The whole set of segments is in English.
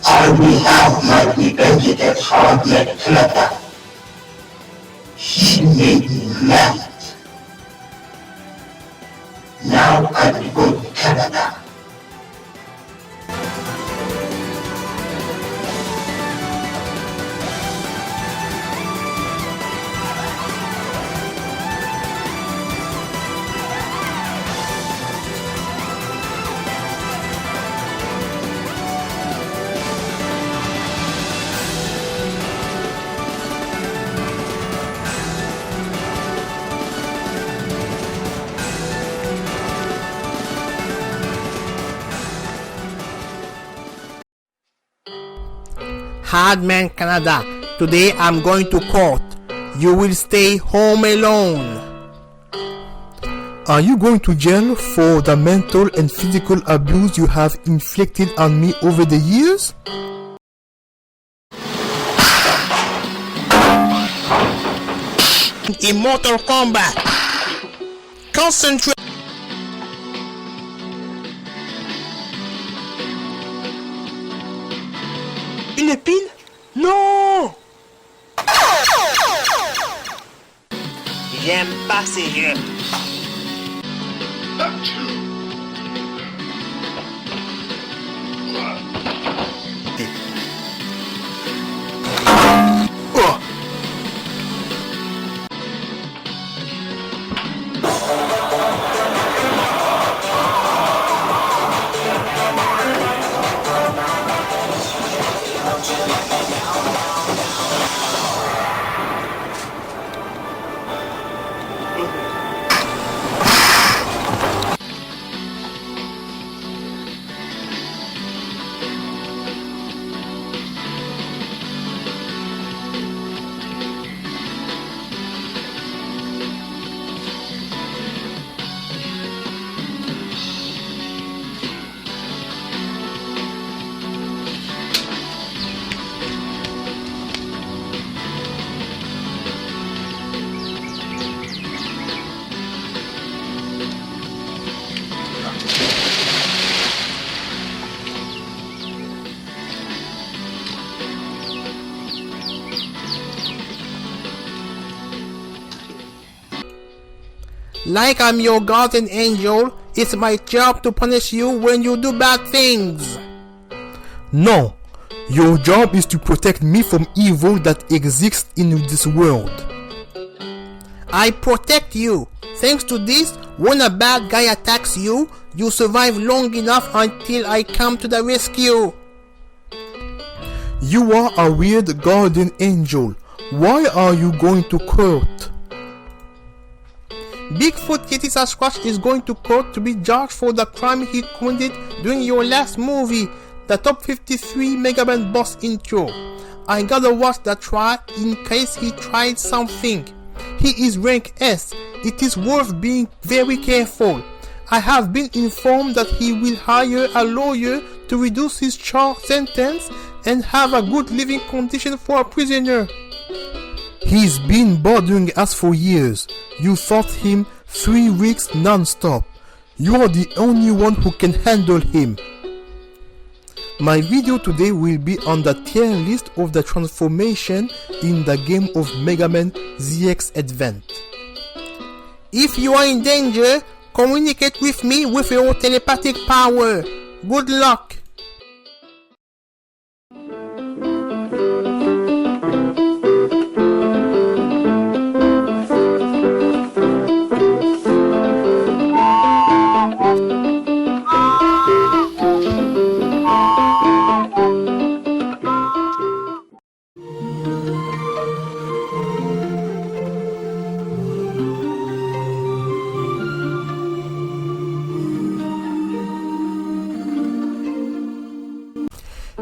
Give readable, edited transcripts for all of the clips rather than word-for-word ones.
I will have my revenge against Hardmancanada. He made me mad. Now I will go to Canada. Hardmancanada, today I'm going to court. You will stay home alone. Are you going to jail for the mental and physical abuse you have inflicted on me over the years? In Mortal Kombat, concentrate. Une pile? Non! J'aime pas ces jeux. Oh. Like I'm your guardian angel, it's my job to punish you when you do bad things. No, your job is to protect me from evil that exists in this world. I protect you. Thanks to this, when a bad guy attacks you, you survive long enough until I come to the rescue. You are a weird guardian angel. Why are you going to court? Bigfoot Yeti Sasquatch is going to court to be charged for the crime he committed during your last movie, the Top 53 Megaman boss intro. I gotta watch the trial in case he tried something. He is rank S. It is worth being very careful. I have been informed that he will hire a lawyer to reduce his sentence and have a good living condition for a prisoner. He's been bothering us for years. You fought him 3 weeks non-stop. You are the only one who can handle him. My video today will be on the tier list of the transformation in the game of Megaman ZX Advent. If you are in danger, communicate with me with your telepathic power. Good luck.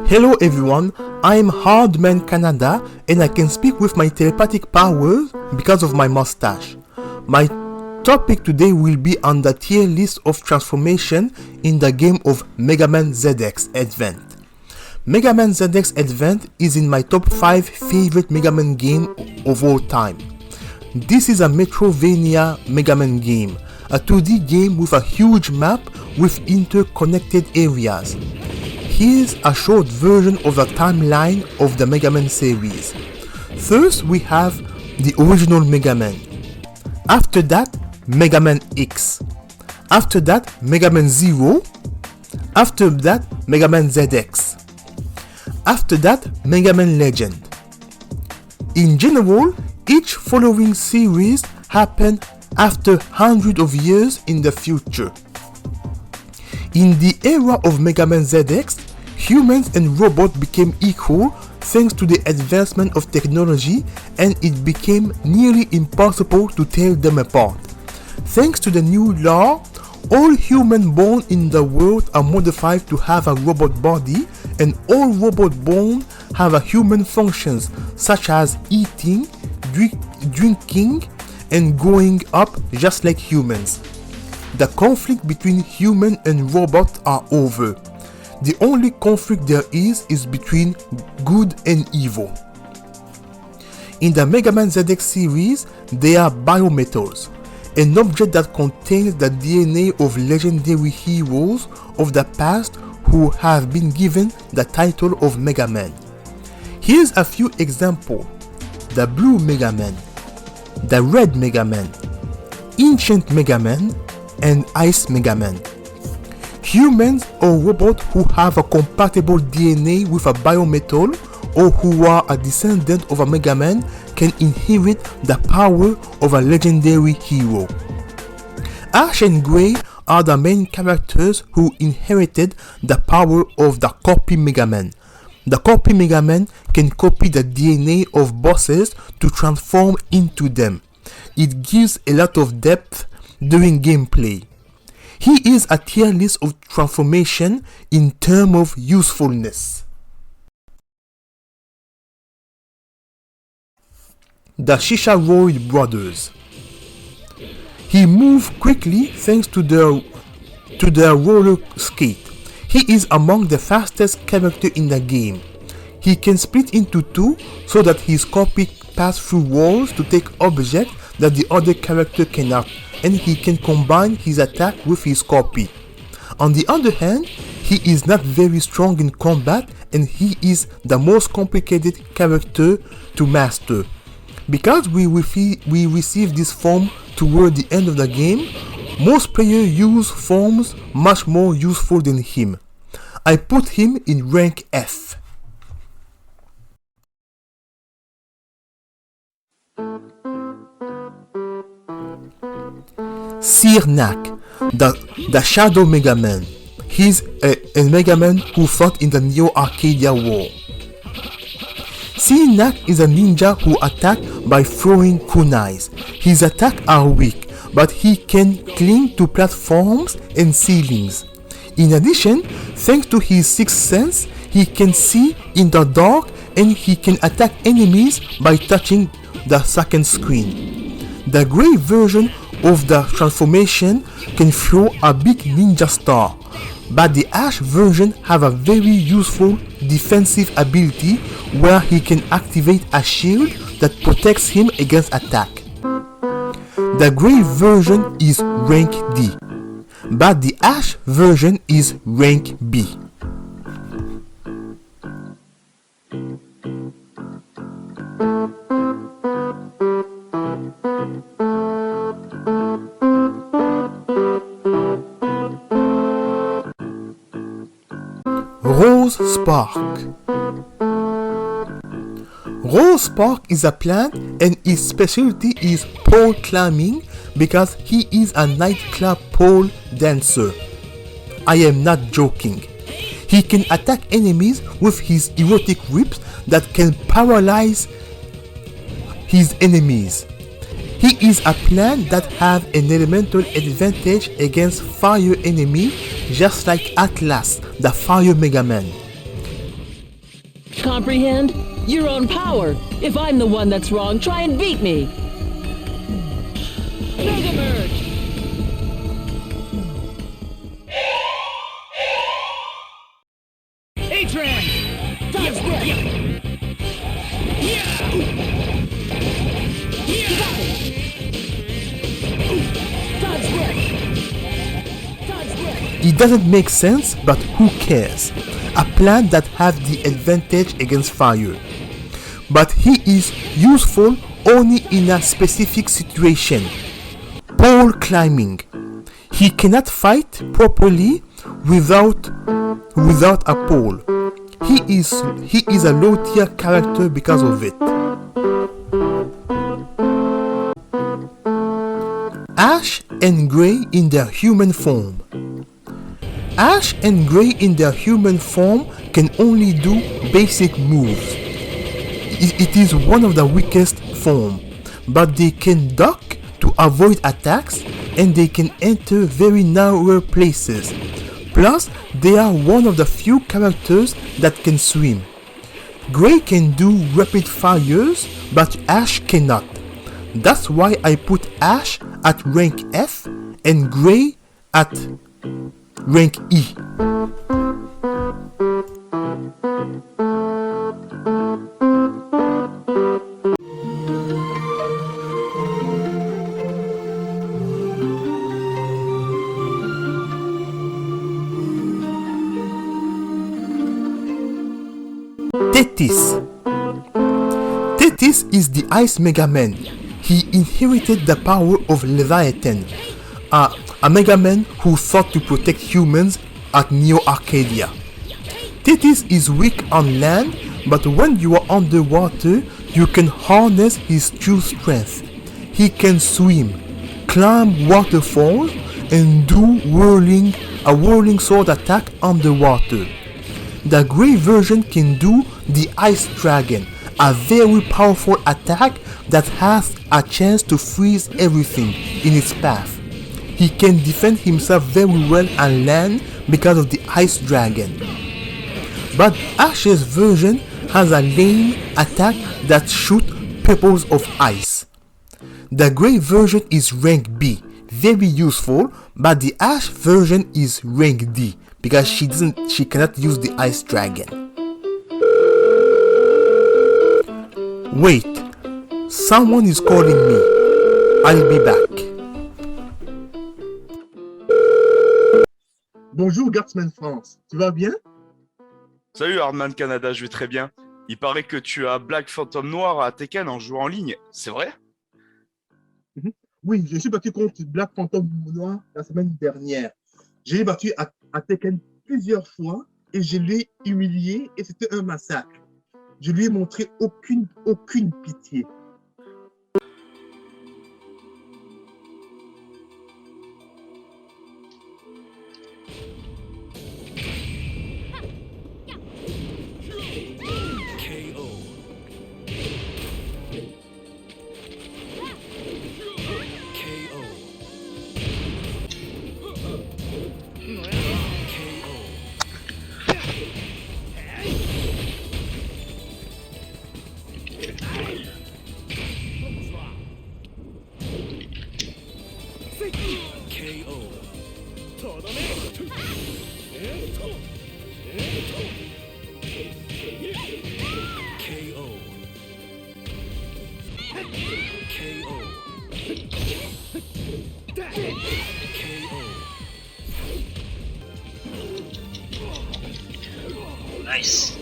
Hello everyone, I'm Hardmancanada and I can speak with my telepathic powers because of my moustache. My topic today will be on the tier list of transformation in the game of Megaman ZX Advent. Megaman ZX Advent is in my top 5 favorite Megaman game of all time. This is a Metrovania Megaman game, a 2D game with a huge map with interconnected areas. Here's a short version of the timeline of the Megaman series. First we have the original Megaman. After that, Megaman X. After that, Megaman 0. After that, Megaman ZX. After that, Megaman Legend. In general, each following series happened after hundreds of years in the future. In the era of Megaman ZX, humans and robots became equal thanks to the advancement of technology, and it became nearly impossible to tell them apart. Thanks to the new law, all humans born in the world are modified to have a robot body, and all robots born have a human functions such as eating, drinking, and growing up just like humans. The conflict between human and robots are over. The only conflict there is between good and evil. In the Megaman ZX series, there are biometals, an object that contains the DNA of legendary heroes of the past who have been given the title of Megaman. Here's a few examples: the Blue Megaman, the Red Megaman, Ancient Megaman, and Ice Megaman. Humans or robots who have a compatible DNA with a biometal or who are a descendant of a Megaman can inherit the power of a legendary hero. Ash and Grey are the main characters who inherited the power of the Copy Megaman. The Copy Megaman can copy the DNA of bosses to transform into them. It gives a lot of depth during gameplay. He is a tier list of transformation in terms of usefulness. The Shisharoid brothers. He moves quickly thanks to the roller skate. He is among the fastest characters in the game. He can split into two so that his copy pass through walls to take objects that the other character cannot, and he can combine his attack with his copy. On the other hand, he is not very strong in combat, and he is the most complicated character to master. Because we receive this form toward the end of the game, most players use forms much more useful than him. I put him in rank F. Sirnak, the Shadow Megaman. He's a Megaman who fought in the Neo Arcadia War. Sirnak is a ninja who attacks by throwing kunais. His attacks are weak, but he can cling to platforms and ceilings. In addition, thanks to his sixth sense, he can see in the dark and he can attack enemies by touching the second screen. The grey version of the transformation can throw a big ninja star, but the Ash version have a very useful defensive ability where he can activate a shield that protects him against attack. The grey version is rank D, but the Ash version is rank B. Rose Spark. Rose Spark is a plant and his specialty is pole climbing because he is a nightclub pole dancer. I am not joking. He can attack enemies with his erotic whips that can paralyze his enemies. He is a plant that have an elemental advantage against fire enemy, just like Atlas, the Fire Megaman. Comprehend? Your own power. If I'm the one that's wrong, try and beat me. Mega Merge! A-Tran! Dodge It doesn't make sense, but who cares? a plant that has the advantage against fire. But he is useful only in a specific situation. Pole climbing. He cannot fight properly without a pole. He is a low tier character because of it. Ash and Grey in their human form. Ash and Grey in their human form can only do basic moves. It is one of the weakest form, but they can duck to avoid attacks and they can enter very narrow places. Plus, they are one of the few characters that can swim. Grey can do rapid fires, but Ash cannot. That's why I put Ash at rank F and Grey at rank E. Tethys. Tethys is the Ice Megaman. He inherited the power of Leviathan, a Megaman who sought to protect humans at Neo Arcadia. Tethys is weak on land, but when you are underwater, you can harness his true strength. He can swim, climb waterfalls, and do a whirling sword attack underwater. The Grey version can do the Ice Dragon, a very powerful attack that has a chance to freeze everything in its path. He can defend himself very well on land because of the Ice Dragon. But Ash's version has a lame attack that shoots pebbles of ice. The Grey version is rank B, very useful, but the Ash version is rank D because she cannot use the Ice Dragon. Wait, someone is calling me. I'll be back. Bonjour GutsmanFrance, tu vas bien? Salut Hardmancanada, je vais très bien. Il paraît que tu as Black Phantom Noir à Tekken en jouant en ligne, c'est vrai? Oui, je suis battu contre Black Phantom Noir la semaine dernière. Je l'ai battu à Tekken plusieurs fois et je l'ai humilié et c'était un massacre. Je lui ai montré aucune pitié. Nice.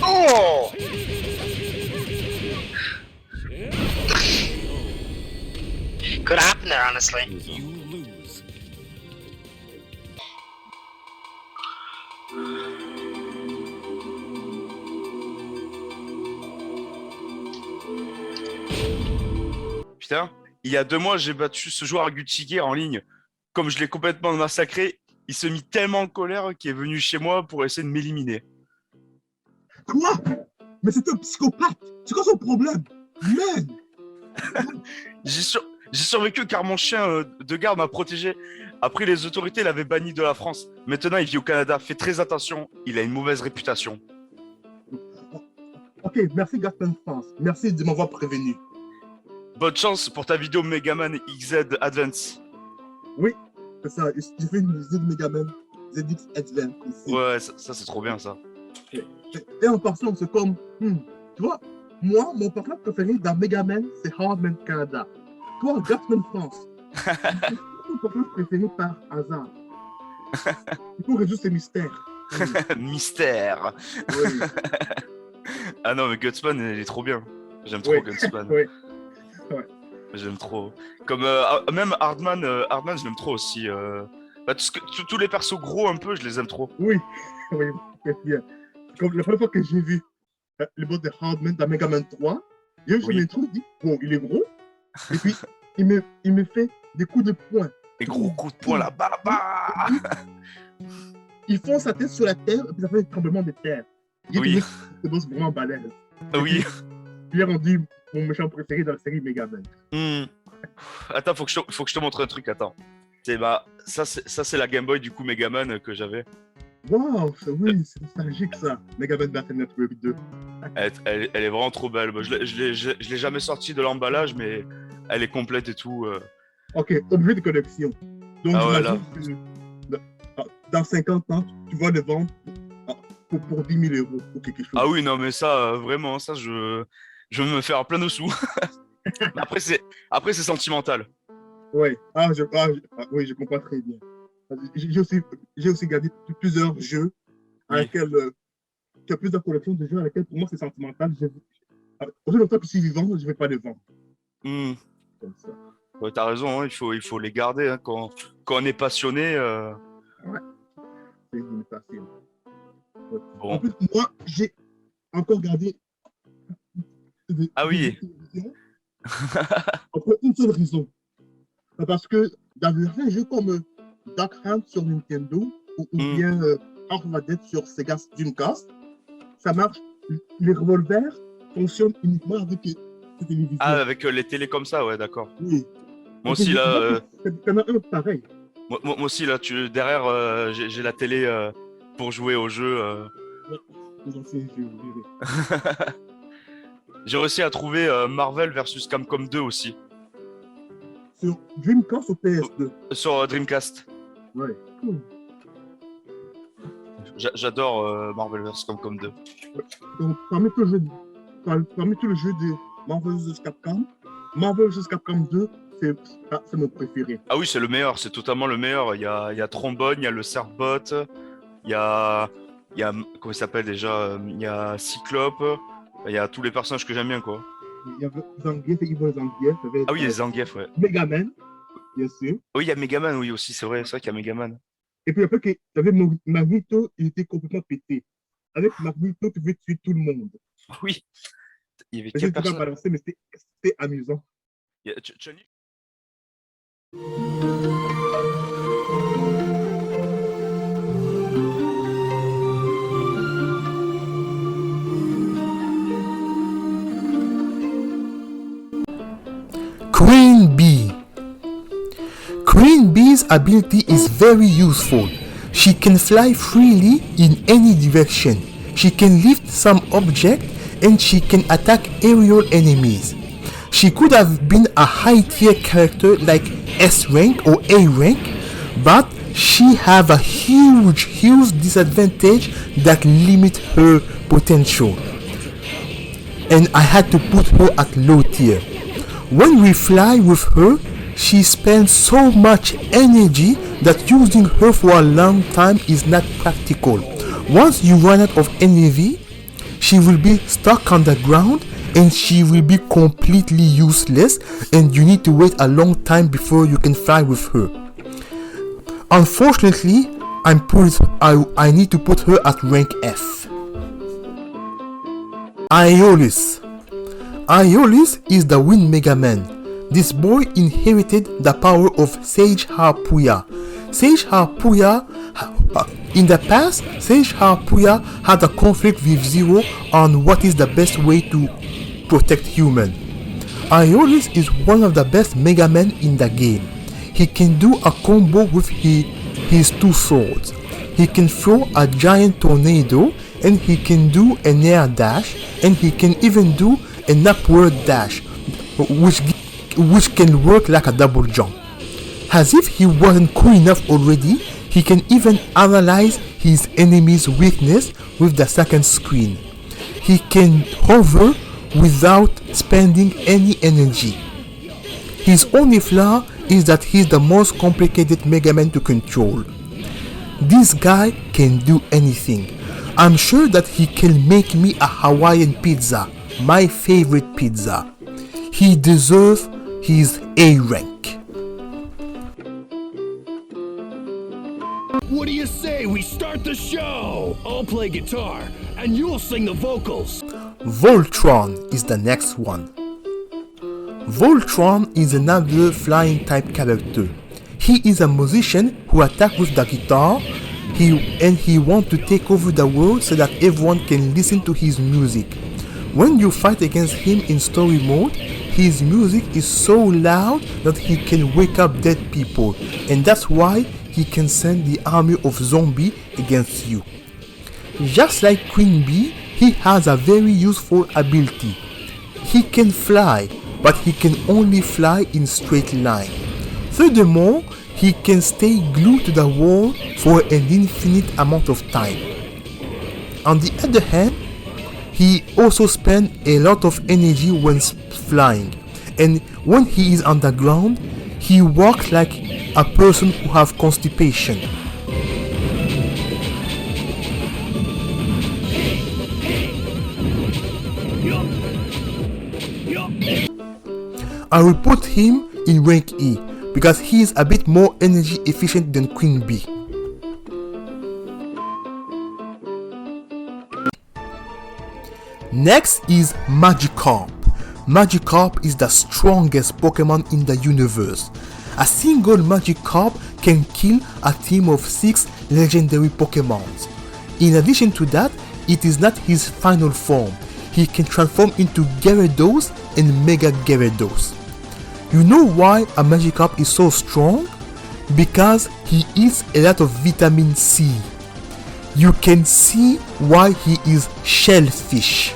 Oh! Could happen there, honestly. You lose. Putain, il y a 2 mois, j'ai battu ce joueur à GutsmanFrance en ligne. Comme je l'ai complètement massacré, il se mit tellement en colère qu'il est venu chez moi pour essayer de m'éliminer. Quoi? Mais c'est un psychopathe. C'est quoi son problème? Man! J'ai survécu car mon chien de garde m'a protégé. Après, les autorités l'avaient banni de la France. Maintenant, il vit au Canada. Fais très attention, il a une mauvaise réputation. Ok, merci GutsmanFrance. Merci de m'avoir prévenu. Bonne chance pour ta vidéo Megaman ZX Advance. Oui, c'est ça. J'ai fait une visite de Megaman ZX Advance ici. Ouais, ça c'est trop bien ça. Et en passant, c'est comme... tu vois, moi, mon personnage préféré dans Megaman, c'est Hardmancanada. Toi, GutsmanFrance. Mon personnage préféré par hasard. Il faut résoudre ces mystères. Mystère. Oui. Ah non, mais Gutsman, il est trop bien. J'aime trop Gutsman. Oui. J'aime trop. Comme même Hardman, je l'aime trop aussi. Bah, tous les persos gros un peu, je les aime trop. Oui, c'est bien. Comme la première fois que j'ai vu le boss de Hardman dans Megaman 3, je me trouve dit, bon, il est gros, et puis il me fait des coups de poing. Des gros coups de poing là-bas. Il fonce sa tête sur la terre, et puis ça fait un tremblement de terre. Oui. C'est boss vraiment balèze. Oui. Il est rendu mon méchant préféré dans la série Megaman. Attends, faut que je te montre un truc, attends. Ça c'est la Game Boy du coup Megaman que j'avais. Wow, oui, c'est nostalgique ça. Megaman Battle Network 2. Elle est vraiment trop belle. Moi, je l'ai jamais sortie de l'emballage, mais elle est complète et tout. Ok, objet de collection. Donc voilà. Dans 50 ans, tu vas le vendre pour 10 000 € ou quelque chose. Ah oui, non mais ça, vraiment, ça je veux me faire plein de sous. Après c'est sentimental. Ouais, oui, je comprends très bien. J'ai aussi gardé plusieurs jeux à lesquels, il y a plusieurs collections de jeux à lesquels pour moi c'est sentimental. Aussi longtemps que je suis vivant, je ne vais pas les vendre. Comme ça. Ouais, t'as raison, hein, il faut les garder hein, quand on est passionné. Ouais, c'est une passion. Ouais. Bon. En plus, moi, j'ai encore gardé. Ah oui. Pour une seule raison. Parce que dans un jeu comme Dark Hand sur Nintendo ou bien Armageddon sur Sega Dreamcast, ça marche. Les revolvers fonctionnent uniquement avec les télévisions. Ah, avec les télés comme ça, ouais, d'accord. Oui. Moi aussi, là. T'en as un pareil. Moi aussi, là, derrière, j'ai la télé pour jouer au jeu. J'ai réussi à trouver Marvel vs Capcom 2 aussi. Sur Dreamcast ou PS2? Sur Dreamcast. Ouais. J'adore Marvel vs Capcom 2. Donc, parmi tous les jeux de Marvel vs Capcom, Marvel vs Capcom 2, c'est mon préféré. Ah oui, c'est le meilleur, c'est totalement le meilleur. Il y a Trombone, il y a le Cerbot, il y a comment il s'appelle déjà, il y a Cyclope, il y a tous les personnages que j'aime bien, quoi. Il y avait Zangief et Evil Zangief. Ah oui, il y a Zangief, ouais. Megaman, bien sûr. Oui, il y a Megaman, oui, aussi, c'est vrai qu'il y a Megaman. Et puis après, il y avait Magneto, il était complètement pété. Avec Magneto, tu pouvais tuer tout le monde. Oui. Il y avait Je ne sais pas balancer, mais c'était amusant. Johnny. Queen Bee. Queen Bee's ability is very useful. She can fly freely in any direction. She can lift some object and she can attack aerial enemies. She could have been a high tier character like S rank or A rank, but she have a huge disadvantage that limit her potential. And I had to put her at low tier. When we fly with her, she spends so much energy that using her for a long time is not practical. Once you run out of energy, she will be stuck on the ground and she will be completely useless, and you need to wait a long time before you can fly with her. Unfortunately, I need to put her at rank F. Aeolus. Aeolus is the Wind Mega Man. This boy inherited the power of Sage Harpuya. In the past, Sage Harpuya had a conflict with Zero on what is the best way to protect human. Aeolus is one of the best Mega Men in the game. He can do a combo with his two swords. He can throw a giant tornado, and he can do an air dash, and he can even do an upward dash, which can work like a double jump. As if he wasn't cool enough already, he can even analyze his enemy's weakness with the second screen. He can hover without spending any energy. His only flaw is that he's the most complicated Mega Man to control. This guy can do anything. I'm sure that he can make me a Hawaiian pizza, my favorite pizza. He deserves his A rank. What do you say we start the show? I'll play guitar, and you'll sing the vocals. Voltron is the next one. Voltron is another flying type character. He is a musician who attacks with the guitar, and he wants to take over the world so that everyone can listen to his music. When you fight against him in story mode, his music is so loud that he can wake up dead people, and that's why he can send the army of zombies against you. Just like Queen Bee, he has a very useful ability. He can fly, but he can only fly in straight line. Furthermore, he can stay glued to the wall for an infinite amount of time. On the other hand, he also spends a lot of energy when flying, and when he is on the ground, he walks like a person who has constipation. I will put him in rank E because he is a bit more energy efficient than Queen Bee. Next is Magikarp. Magikarp is the strongest Pokemon in the universe. A single Magikarp can kill a team of 6 legendary Pokemons. In addition to that, it is not his final form. He can transform into Gyarados and Mega Gyarados. You know why a Magikarp is so strong? Because he eats a lot of vitamin C. You can see why he is shellfish.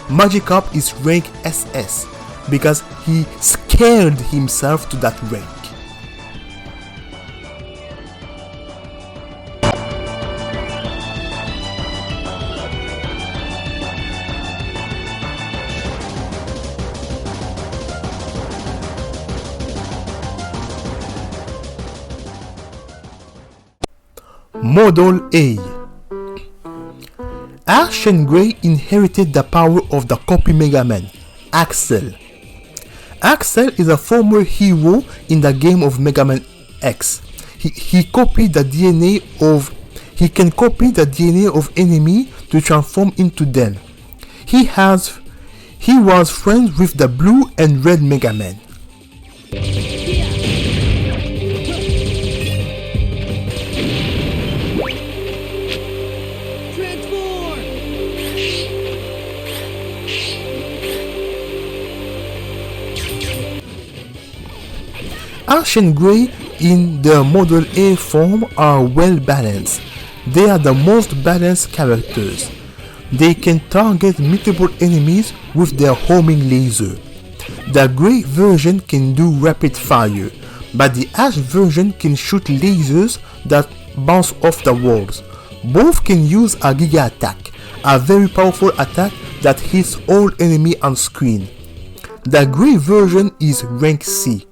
Magikarp is rank SS because he scared himself to that rank. Model A. Ash and Grey inherited the power of the copy Mega Man, Axel. Axel is a former hero in the game of Mega Man X. He can copy the DNA of enemy to transform into them. He was friends with the blue and red Mega Man. Ash and Grey in their Model A form are well balanced. They are the most balanced characters. They can target multiple enemies with their homing laser. The Grey version can do rapid fire, but the Ash version can shoot lasers that bounce off the walls. Both can use a Giga Attack, a very powerful attack that hits all enemies on screen. The Grey version is rank C,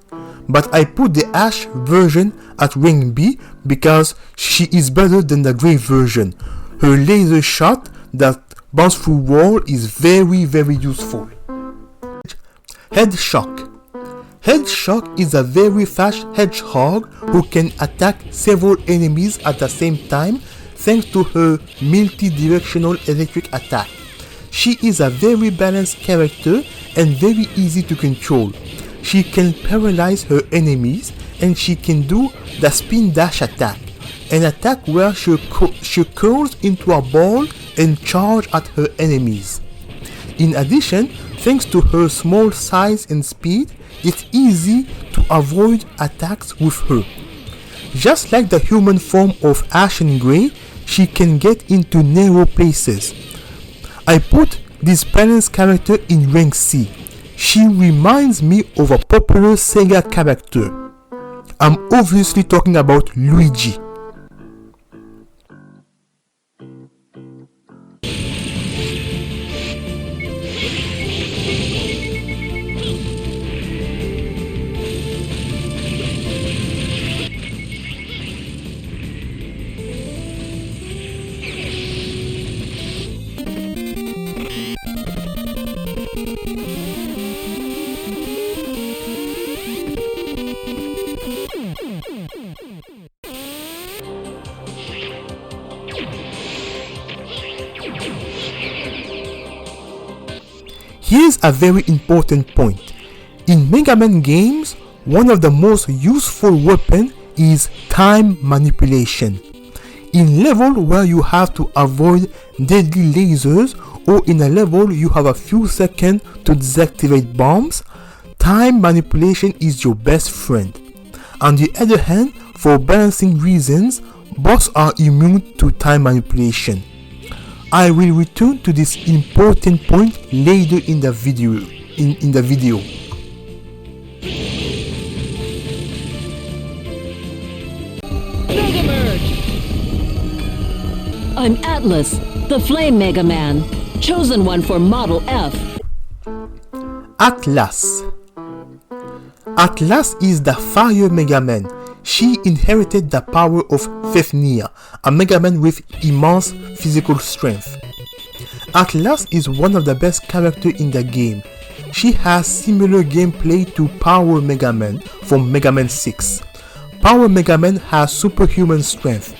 but I put the Ash version at rank B because she is better than the Grey version. Her laser shot that bounce through wall is very useful. Headshock. Headshock is a very fast hedgehog who can attack several enemies at the same time thanks to her multi-directional electric attack. She is a very balanced character and very easy to control. She can paralyze her enemies and she can do the spin dash attack, an attack where she curls into a ball and charge at her enemies. In addition, thanks to her small size and speed, it's easy to avoid attacks with her. Just like the human form of Ashen Grey, she can get into narrow places. I put this balanced character in rank C. She reminds me of a popular Sega character. I'm obviously talking about Luigi. Here's a very important point. In Mega Man games, one of the most useful weapons is time manipulation. In level where you have to avoid deadly lasers, or in a level you have a few seconds to deactivate bombs, time manipulation is your best friend. On the other hand, for balancing reasons, boss are immune to time manipulation. I will return to this important point later in the video. Mega Merge! I'm Atlas, the Flame Mega Man, chosen one for Model F. Atlas. Atlas is the Fire Mega Man. She inherited the power of Fafnir, a Mega Man with immense physical strength. Atlas is one of the best characters in the game. She has similar gameplay to Power Mega Man from Mega Man 6. Power Mega Man has superhuman strength.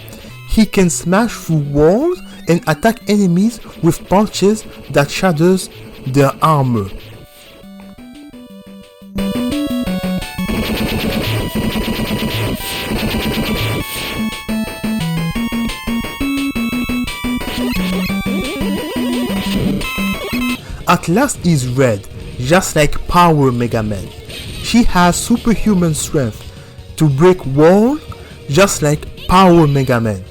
He can smash through walls and attack enemies with punches that shatters their armor. Atlas is red, just like Power Mega Man. She has superhuman strength to break walls, just like Power Mega Man.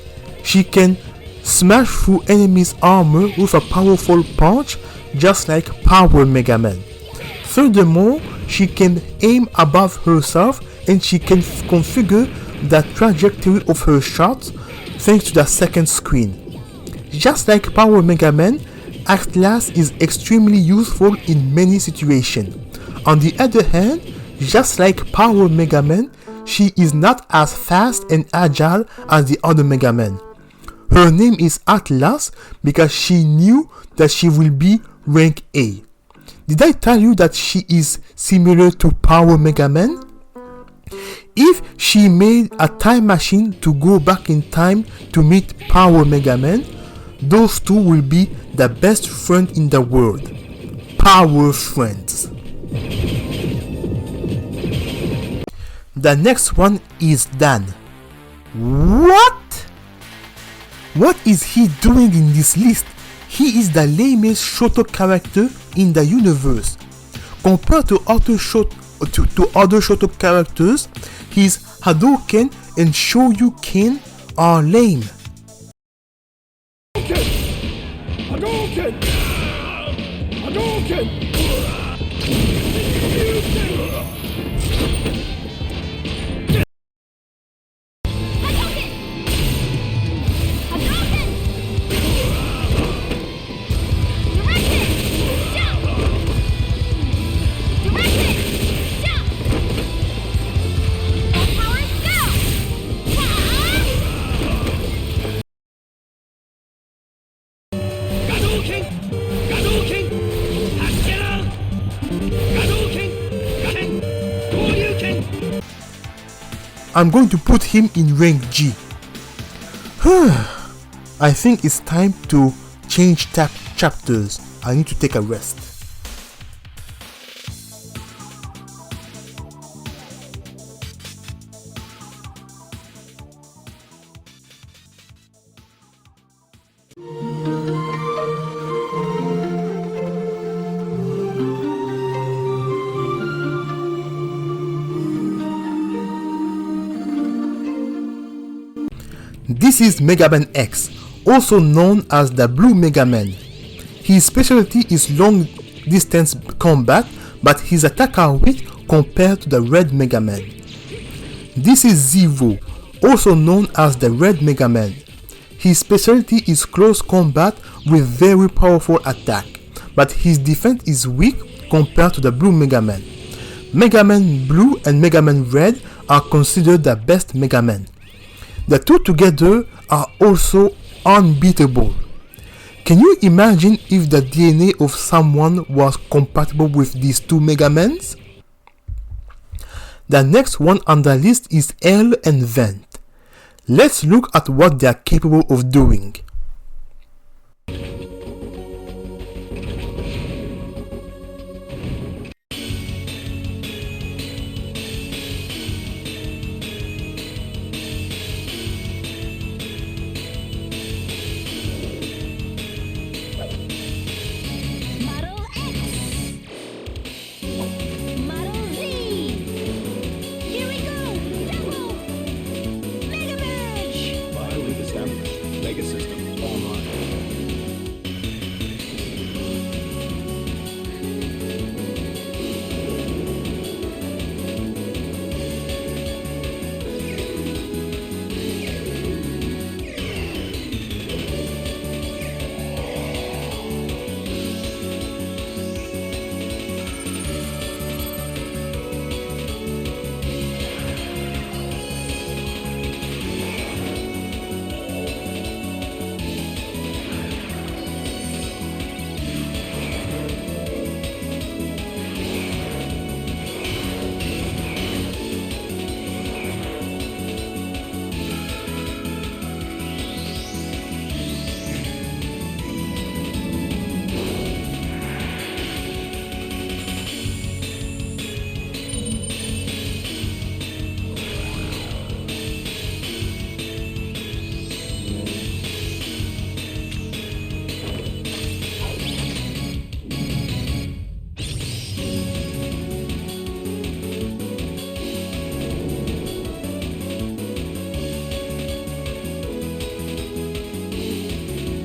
She can smash through enemies' armor with a powerful punch, just like Power Mega Man. Furthermore, she can aim above herself and she can configure the trajectory of her shots thanks to the second screen. Just like Power Mega Man, Atlas is extremely useful in many situations. On the other hand, just like Power Mega Man, she is not as fast and agile as the other Mega Man. Her name is Atlas because she knew that she will be rank A. Did I tell you that she is similar to Power Mega Man? If she made a time machine to go back in time to meet Power Mega Man, those two will be the best friend in the world. Power friends. The next one is Dan. What? What is he doing in this list? He is the lamest Shoto character in the universe. Compared to other Shoto characters, his Hadouken and Shoryuken are lame. Hadouken! Hadouken! I'm going to put him in rank G. I think it's time to change chapters. I need to take a rest. This is Megaman X, also known as the Blue Megaman. His specialty is long distance combat, but his attack are weak compared to the Red Megaman. This is Zero, also known as the Red Megaman. His specialty is close combat with very powerful attack, but his defense is weak compared to the Blue Megaman. Megaman Blue and Megaman Red are considered the best Megaman. The two together are also unbeatable. Can you imagine if the DNA of someone was compatible with these two Megamans? The next one on the list is L and Vent. Let's look at what they are capable of doing. Model X. Model Z. Here we go. Double. Mega Match. Violate established. Mega system online.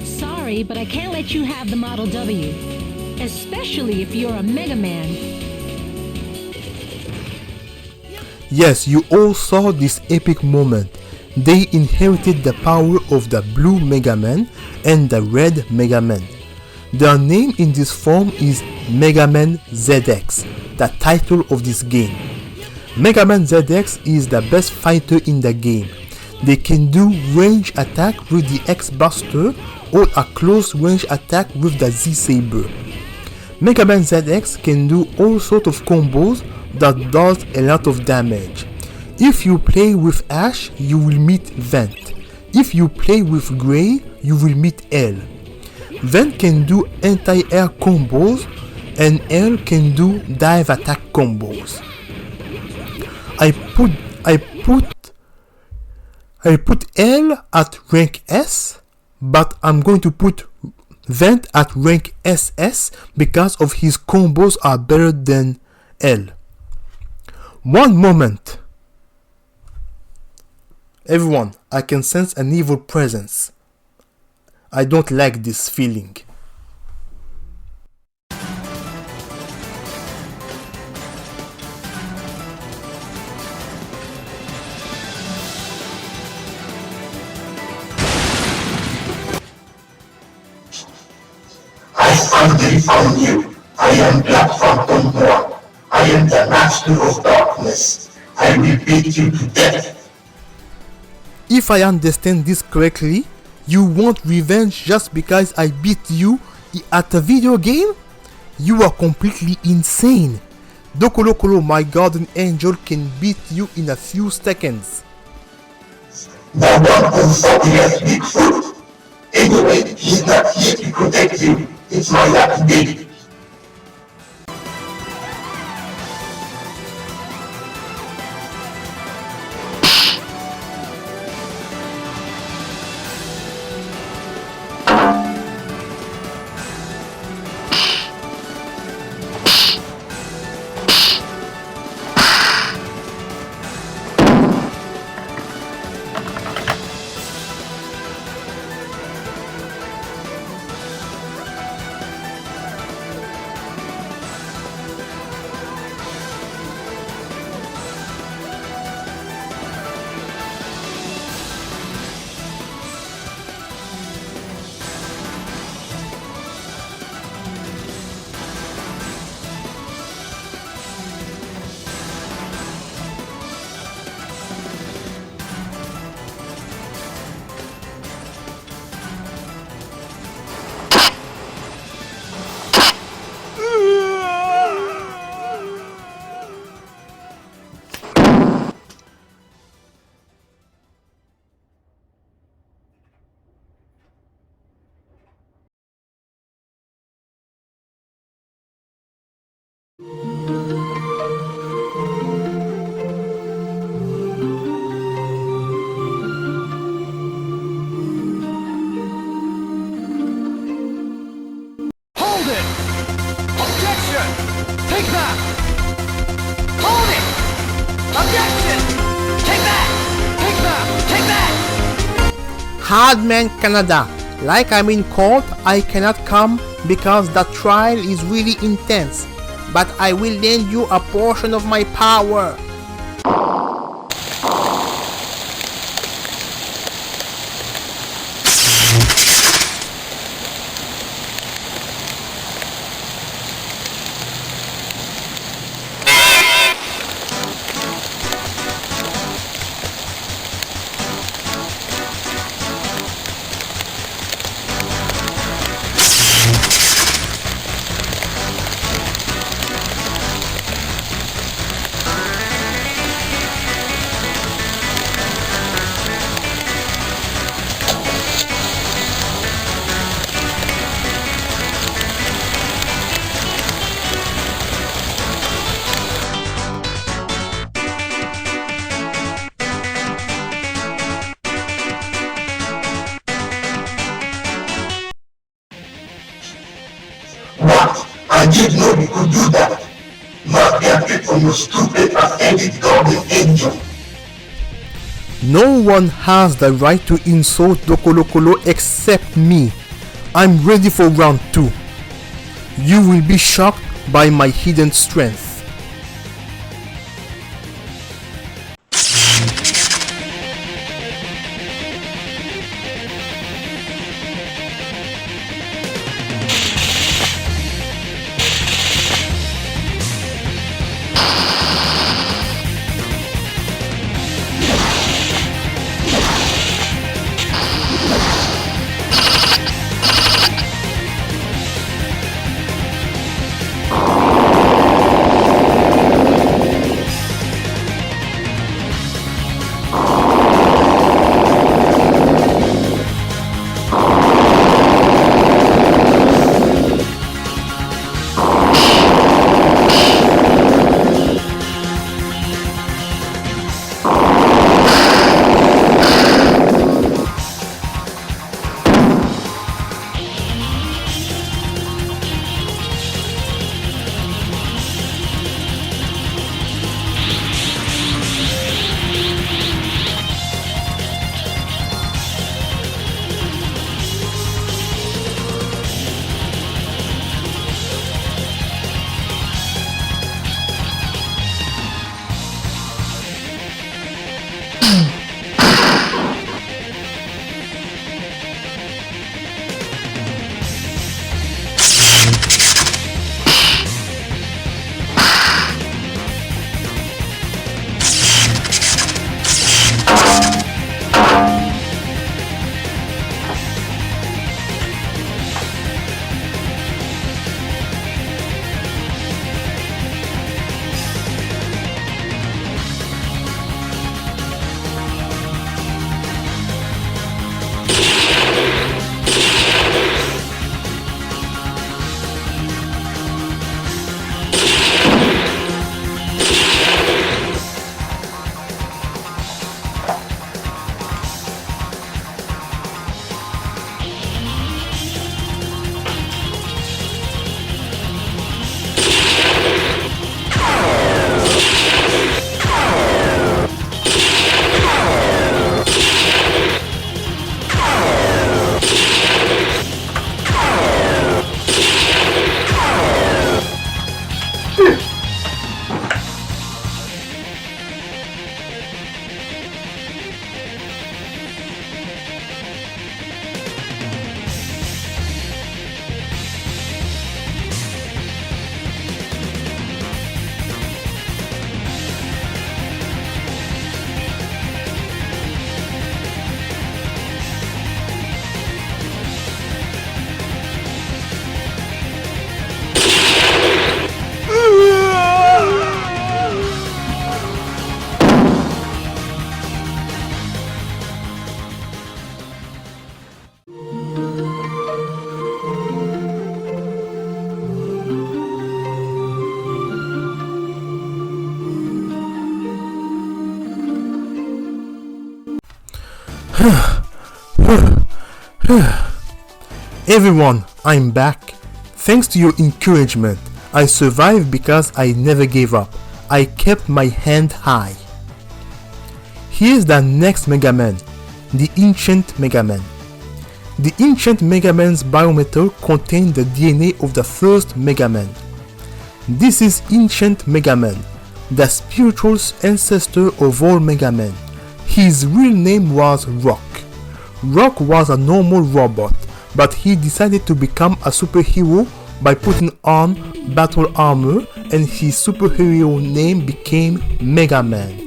Sorry, but I can't let you have the Model W. Especially if you're a Mega Man. Yes, you all saw this epic moment. They inherited the power of the Blue Megaman and the Red Megaman. Their name in this form is Megaman ZX, the title of this game. Megaman ZX is the best fighter in the game. They can do range attack with the X-Buster or a close range attack with the Z-Saber. Megaman ZX can do all sorts of combos that does a lot of damage. If you play with Ash, you will meet Vent. If you play with Gray, you will meet L. Vent can do anti-air combos and L can do dive attack combos. I put L at rank S, but I'm going to put Vent at rank SS because of his combos are better than L. One moment. Everyone, I can sense an evil presence. I don't like this feeling. I finally found you. I am Black Phantom Noir. I am the master of darkness. I will beat you to death. If I understand this correctly, you want revenge just because I beat you at a video game? You are completely insane. Dokolokolo, my guardian angel, can beat you in a few seconds. The one who fought against Bigfoot. Anyway, he's not here to protect you. It's my lucky day. Hold it! Objection! Take that! Hold it! Objection! Take that! Take that! Take that! Hardmancanada. Like I'm in court, I cannot come because the trial is really intense. But I will lend you a portion of my power. What? I didn't know you could do that. Must be a trick from your stupid, pathetic golden angel. No one has the right to insult Dokolokolo except me. I'm ready for round 2. You will be shocked by my hidden strength. Everyone, I'm back. Thanks to your encouragement, I survived because I never gave up. I kept my hand high. Here's the next Megaman, the Ancient Megaman. The Ancient Megaman's biometal contained the DNA of the first Megaman. This is Ancient Megaman, the spiritual ancestor of all Megamen. His real name was Rock. Rock was a normal robot, but he decided to become a superhero by putting on battle armor, and his superhero name became Megaman.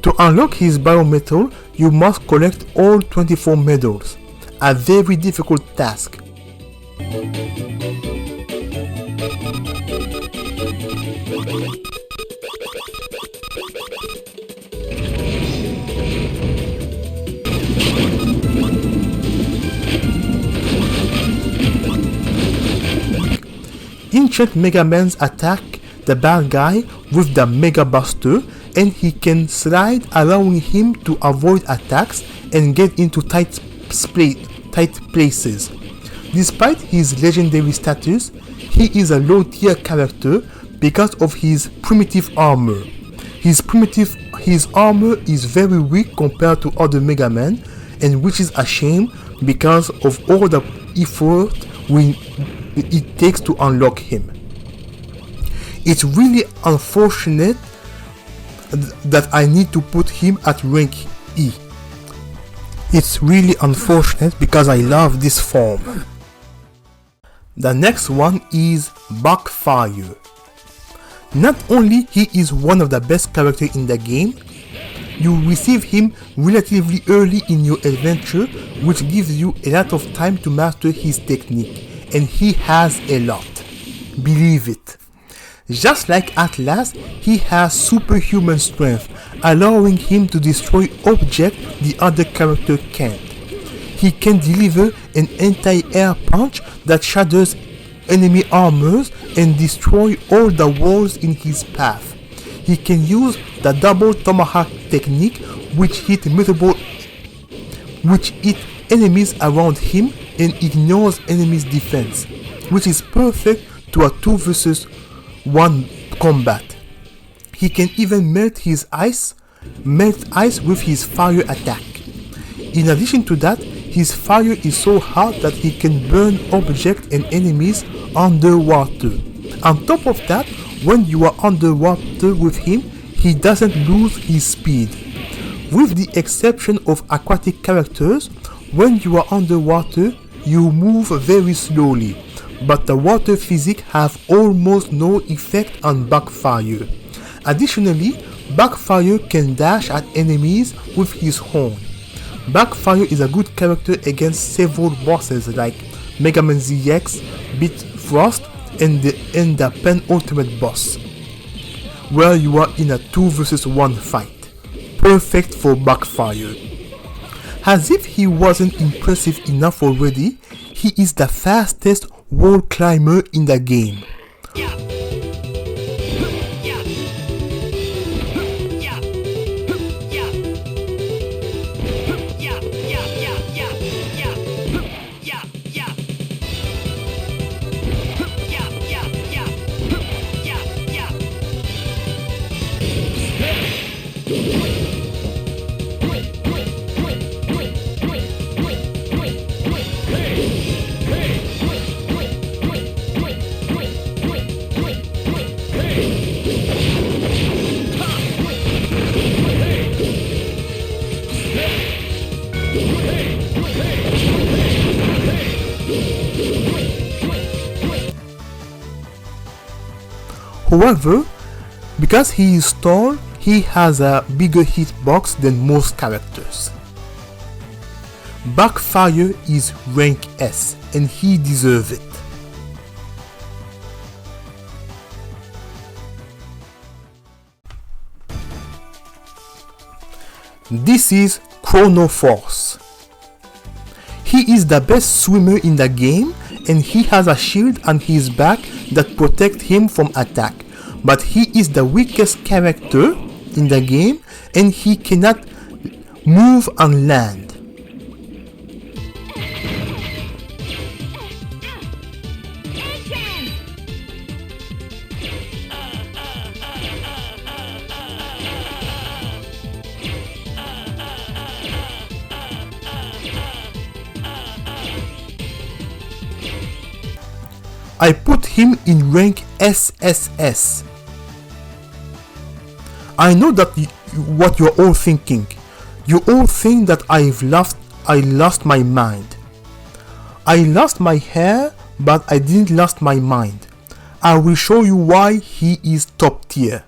To unlock his biometal, you must collect all 24 medals, a very difficult task. Ancient Megamans attack the bad guy with the Mega Buster, and he can slide, allowing him to avoid attacks and get into tight places. Despite his legendary status, he is a low tier character because of his primitive armor. His armor is very weak compared to other Megamen, and which is a shame because of all the effort it takes to unlock him. It's really unfortunate that I need to put him at rank E. It's really unfortunate because I love this form. The next one is Backfire. Not only he is one of the best characters in the game, you receive him relatively early in your adventure, which gives you a lot of time to master his technique, and he has a lot. Believe it. Just like Atlas, he has superhuman strength, allowing him to destroy objects the other character can't. He can deliver an anti-air punch that shatters enemy armors and destroy all the walls in his path. He can use the double tomahawk technique, which hit enemies around him and ignores enemies' defense, which is perfect to a 2 vs 1 combat. He can even melt ice with his fire attack. In addition to that, his fire is so hot that he can burn objects and enemies underwater. On top of that, when you are underwater with him, he doesn't lose his speed. With the exception of aquatic characters, when you are underwater, you move very slowly, but the water physics have almost no effect on Backfire. Additionally, Backfire can dash at enemies with his horn. Backfire is a good character against several bosses like Megaman ZX, Frost, and the penultimate boss, where you are in a 2 vs 1 fight. Perfect for Backfire. As if he wasn't impressive enough already, he is the fastest wall climber in the game. However, because he is tall, he has a bigger hitbox than most characters. Backfire is rank S, and he deserves it. This is Chrono Force. He is the best swimmer in the game and he has a shield on his back that protects him from attack. But he is the weakest character in the game and he cannot move on land. I put him in rank SSS. I know that what you're all thinking. You all think that I lost my mind. I lost my hair, but I didn't lost my mind. I will show you why he is top tier.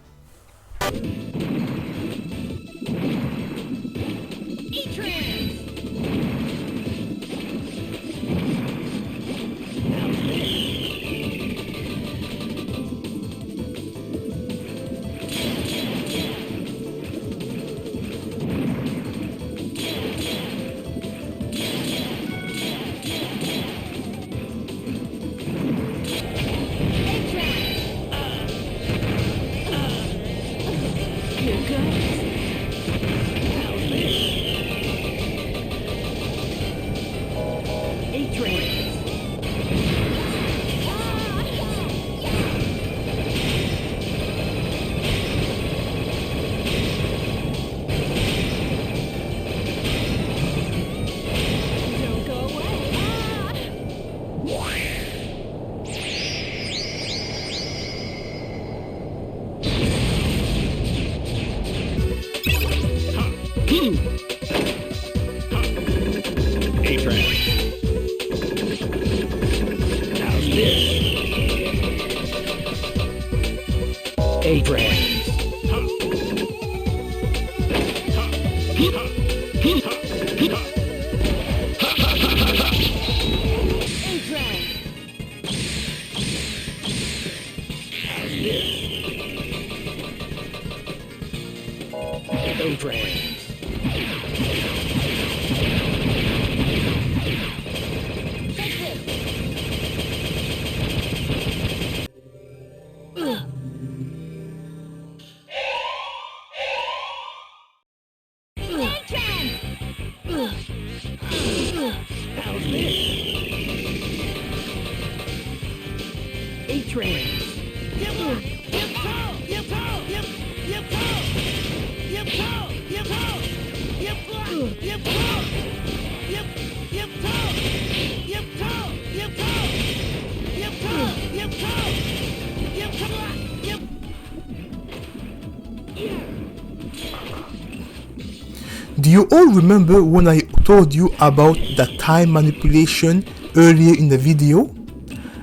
Do you all remember when I told you about the time manipulation earlier in the video?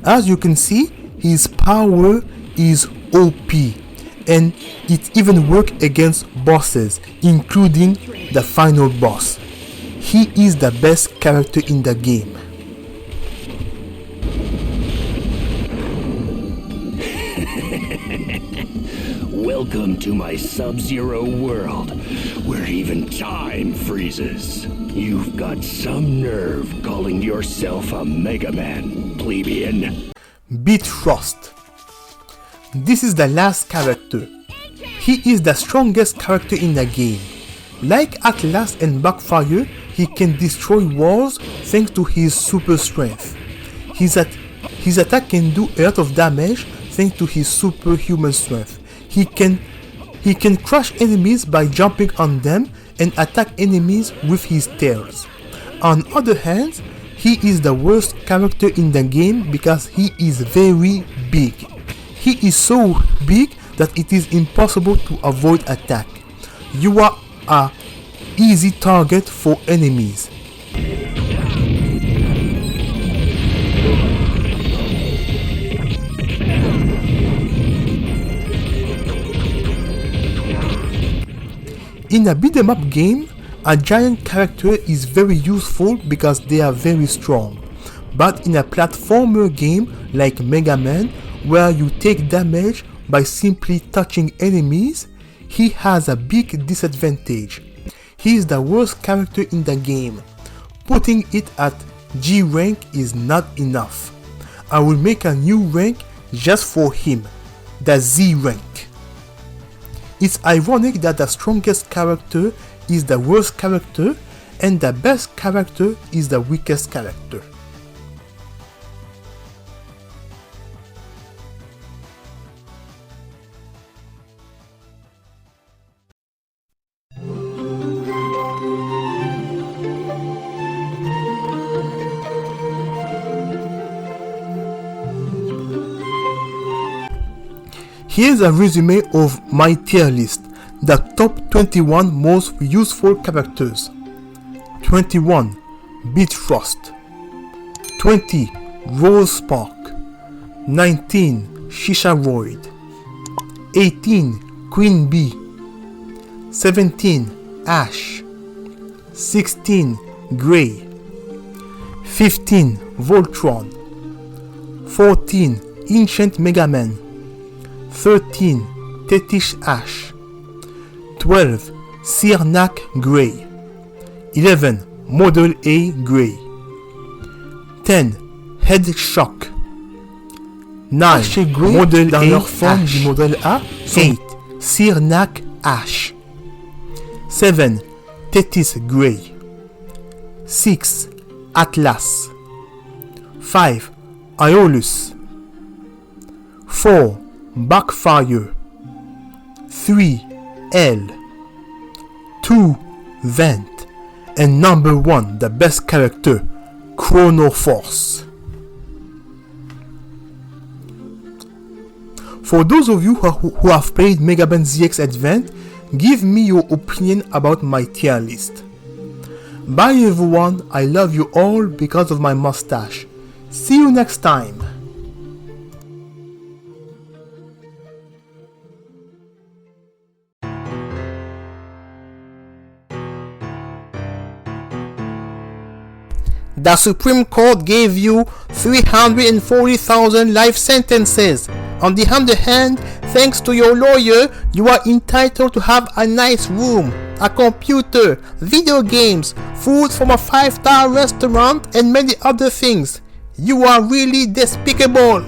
As you can see, his power is OP and it even works against bosses, including the final boss. He is the best character in the game. Welcome to my Sub-Zero world, where even time freezes. You've got some nerve calling yourself a Megaman, plebeian. Beat Frost. This is the last character. He is the strongest character in the game. Like Atlas and Backfire, he can destroy walls thanks to his super strength. His attack can do a lot of damage thanks to his superhuman strength. He can crush enemies by jumping on them and attack enemies with his tails. On the other hand, he is the worst character in the game because he is very big. He is so big that it is impossible to avoid attack. You are an easy target for enemies. In a beat 'em up game, a giant character is very useful because they are very strong. But in a platformer game like Mega Man, where you take damage by simply touching enemies, he has a big disadvantage. He is the worst character in the game. Putting it at G rank is not enough. I will make a new rank just for him, the Z rank. It's ironic that the strongest character is the worst character and the best character is the weakest character. Here's a resume of my tier list, the top 21 most useful characters. 21. Beatfrost. 20. Rollspark. 19. Shisharoid. 18. Queen Bee. 17. Ash. 16. Grey. 15. Voltron. 14. Ancient Megaman. 13. Tetish Ash. 12. Sirnak Grey. 11. Model A Grey. 10. Head Shock. 9. Model dans leur forme du modèle A. 8. Sirnak Ash. 7. Tethys Grey. 6. Atlas. 5. Aeolus. 4. Backfire. 3. L. 2. Vent. And number 1, the best character, Chrono Force. For those of you who have played Megaman ZX Advent, give me your opinion about my tier list. Bye everyone, I love you all because of my mustache. See you next time. The Supreme Court gave you 340,000 life sentences. On the other hand, thanks to your lawyer, you are entitled to have a nice room, a computer, video games, food from a 5-star restaurant, and many other things. You are really despicable.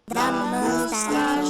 The moustache